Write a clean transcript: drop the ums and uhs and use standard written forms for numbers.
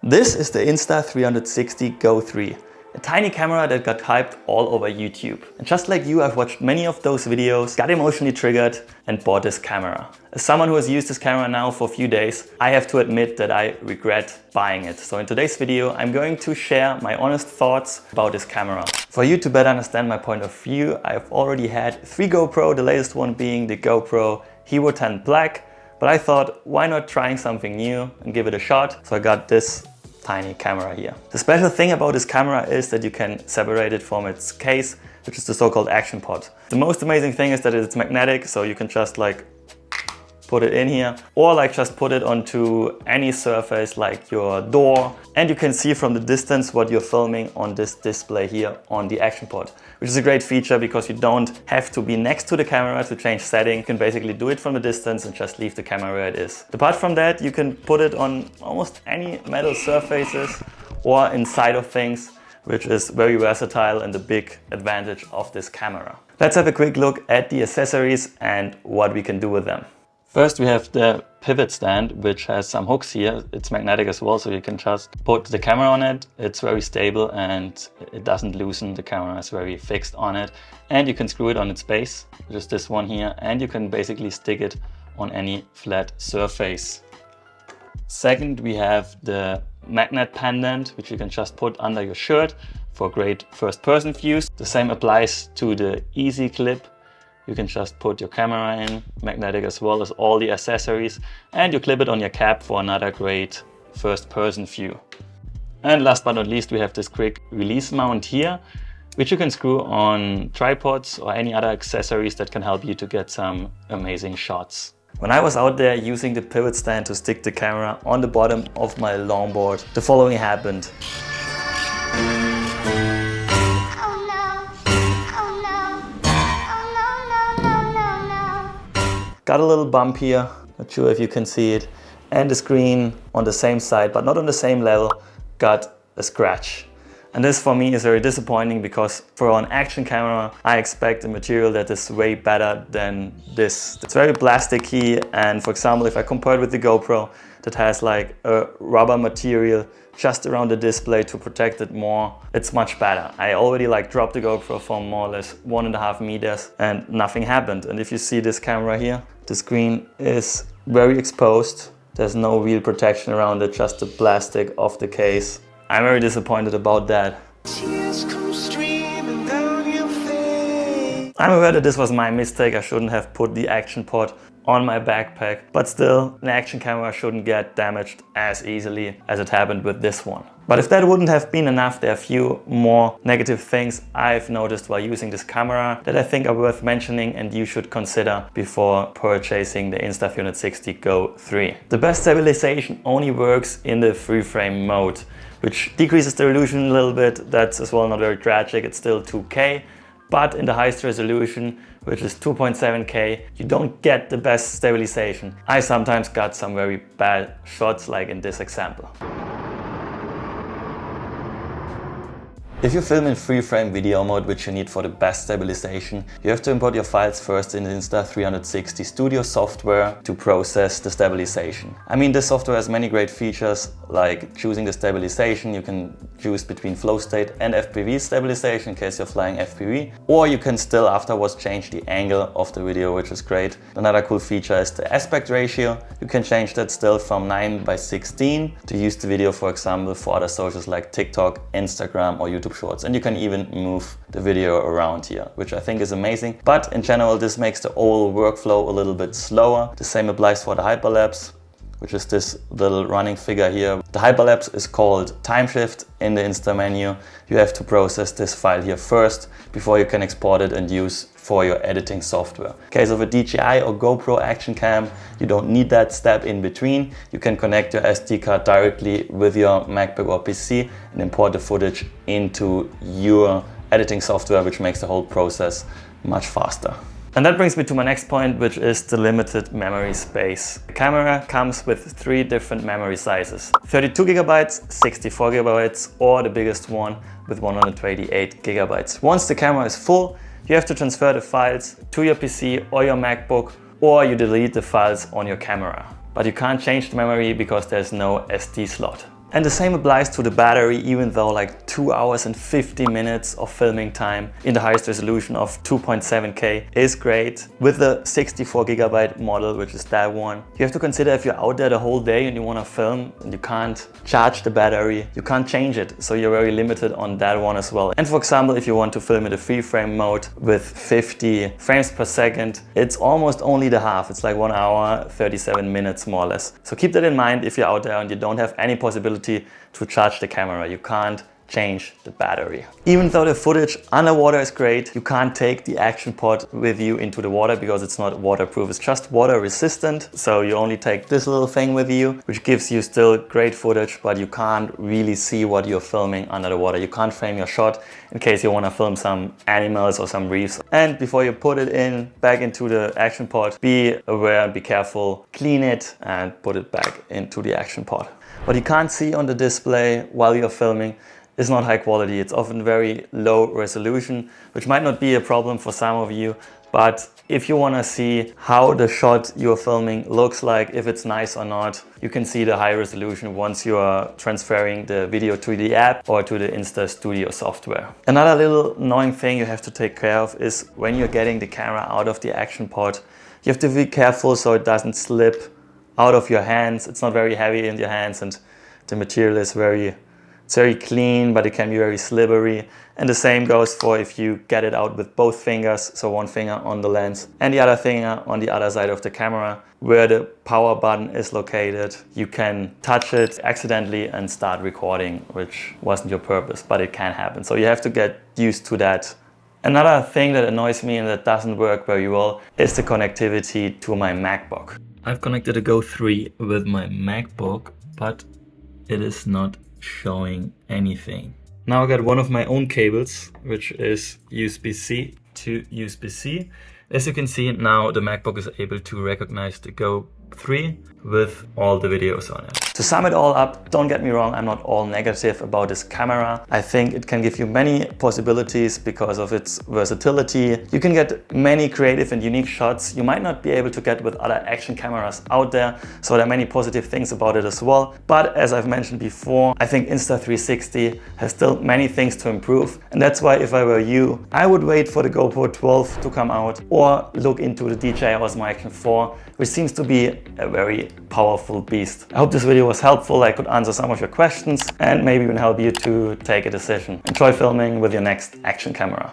This is the Insta360 GO3, a tiny camera that got hyped all over YouTube. And just like you, I've watched many of those videos, got emotionally triggered and bought this camera. As someone who has used this camera now for a few days, I have to admit that I regret buying it. So in today's video, I'm going to share my honest thoughts about this camera. For you to better understand my point of view, I've already had 3 GoPro, the latest one being the GoPro Hero 10 Black. But I thought, why not trying something new and give it a shot? So I got this tiny camera here. The special thing about this camera is that you can separate it from its case, which is the so-called action pod. The most amazing thing is that it's magnetic, so you can just like put it in here or like just put it onto any surface like your door, and you can see from the distance what you're filming on this display here on the action pod, which is a great feature because you don't have to be next to the camera to change setting. You can basically do it from a distance and just leave the camera where it is. Apart from that, you can put it on almost any metal surfaces or inside of things, which is very versatile and the big advantage of this camera. Let's have a quick look at the accessories and what we can do with them. First, we have the pivot stand, which has some hooks here. It's magnetic as well, so you can just put the camera on it. It's very stable and it doesn't loosen. The camera is very fixed on it. And you can screw it on its base, which is this one here. And you can basically stick it on any flat surface. Second, we have the magnet pendant, which you can just put under your shirt for great first-person views. The same applies to the easy clip. You can just put your camera in, magnetic as well as all the accessories, and you clip it on your cap for another great first-person view. And last but not least, we have this quick release mount here, which you can screw on tripods or any other accessories that can help you to get some amazing shots. When I was out there using the pivot stand to stick the camera on the bottom of my longboard, the following happened. Got a little bump here, not sure if you can see it, and the screen on the same side, but not on the same level, got a scratch. And this for me is very disappointing because for an action camera, I expect a material that is way better than this. It's very plasticky, and for example, if I compare it with the GoPro that has like a rubber material just around the display to protect it more, it's much better. I already like dropped the GoPro from more or less 1.5 meters and nothing happened. And if you see this camera here, the screen is very exposed. There's no real protection around it, just the plastic of the case. I'm very disappointed about that. I'm aware that this was my mistake. I shouldn't have put the action pod on my backpack, but still, an action camera shouldn't get damaged as easily as it happened with this one. But if that wouldn't have been enough, there are a few more negative things I've noticed while using this camera that I think are worth mentioning and you should consider before purchasing the Insta360 GO3. The best stabilization only works in the free frame mode, which decreases the resolution a little bit. That's as well not very tragic, it's still 2K. But in the highest resolution, which is 2.7K, you don't get the best stabilization. I sometimes got some very bad shots like in this example. If you film in free frame video mode, which you need for the best stabilization, you have to import your files first in the Insta360 Studio software to process the stabilization. I mean, this software has many great features like choosing the stabilization. You can choose between flow state and FPV stabilization in case you're flying FPV, or you can still afterwards change the angle of the video, which is great. Another cool feature is the aspect ratio. You can change that still from 9:16 to use the video, for example, for other socials like TikTok, Instagram or YouTube Shorts, and you can even move the video around here, which I think is amazing. But in general, this makes the overall workflow a little bit slower. The same applies for the hyperlapse, which is this little running figure here. The hyperlapse is called time shift in the Insta menu. You have to process this file here first before you can export it and use for your editing software. In case of a DJI or GoPro action cam, you don't need that step in between. You can connect your SD card directly with your MacBook or PC and import the footage into your editing software, which makes the whole process much faster. And that brings me to my next point, which is the limited memory space. The camera comes with 3 different memory sizes: 32 GB, 64 GB, or the biggest one with 128 GB. Once the camera is full, you have to transfer the files to your PC or your MacBook, or you delete the files on your camera. But you can't change the memory because there's no SD slot. And the same applies to the battery, even though like 2 hours and 50 minutes of filming time in the highest resolution of 2.7K is great. With the 64GB model, which is that one, you have to consider if you're out there the whole day and you want to film and you can't charge the battery, you can't change it. So you're very limited on that one as well. And for example, if you want to film in the free frame mode with 50 frames per second, it's almost only the half. It's like 1 hour, 37 minutes more or less. So keep that in mind if you're out there and you don't have any possibility to charge the camera. You can't change the battery. Even though the footage underwater is great, you can't take the action pod with you into the water because it's not waterproof. It's just water resistant. So you only take this little thing with you, which gives you still great footage, but you can't really see what you're filming under the water. You can't frame your shot in case you want to film some animals or some reefs. And before you put it back into the action pod, be aware and be careful, clean it and put it back into the action pod. What you can't see on the display while you're filming is not high quality. It's often very low resolution, which might not be a problem for some of you, but if you want to see how the shot you're filming looks like, if it's nice or not, you can see the high resolution once you are transferring the video to the app or to the Insta Studio software. Another little annoying thing you have to take care of is when you're getting the camera out of the action pod, you have to be careful so it doesn't slip out of your hands. It's not very heavy in your hands and the material is very clean, but it can be very slippery. And the same goes for if you get it out with both fingers, so one finger on the lens and the other finger on the other side of the camera where the power button is located. You can touch it accidentally and start recording, which wasn't your purpose, but it can happen. So you have to get used to that. Another thing that annoys me and that doesn't work very well is the connectivity to my MacBook. I've connected a GO3 with my MacBook, but it is not showing anything. Now I got one of my own cables, which is USB-C to USB-C. As you can see now, the MacBook is able to recognize the GO3 with all the videos on it. To sum it all up, don't get me wrong, I'm not all negative about this camera. I think it can give you many possibilities because of its versatility. You can get many creative and unique shots you might not be able to get with other action cameras out there. So there are many positive things about it as well. But as I've mentioned before, I think Insta360 has still many things to improve. And that's why if I were you, I would wait for the GoPro 12 to come out or look into the DJI Osmo Action 4, which seems to be a very powerful beast. I hope this video was helpful. I could answer some of your questions and maybe even help you to take a decision. Enjoy filming with your next action camera.